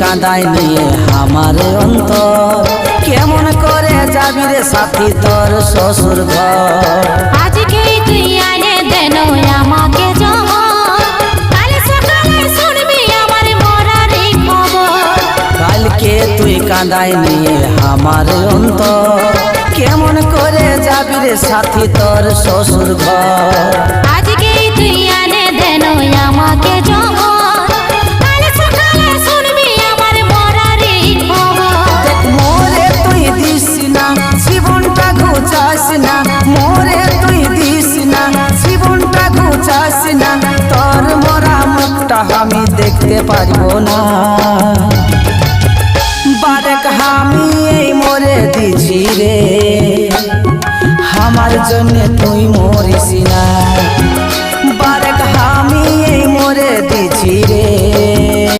কাঁদাই নিয়ে আমার অন্তর, কেমন করে যাবি রে সাথী তোর শ্বশুর ঘর। আজকেই তুই আনে দেন আমাকে জহর, কাল সকালে শুনবি আমার মরার খবর। কালকে তুই কাঁদাই নিয়ে আমার অন্তর, কেমন করে যাবি রে সাথী তোর শ্বশুর ঘর। আজকেই তুই আনে দেন আমাকে জহর, কাল সকালে শুনবি আমার মরার খবর। মোরে তুই দিস না জীবনটা ঘুচাস না, মোরে তুই দিস না জীবনটা ঘুচাস না, তোর মরা মুখটা আমি দেখতে পারবো না। বারেক আমি এই মরে দিছি রে, আমার জন্য তুই মরিস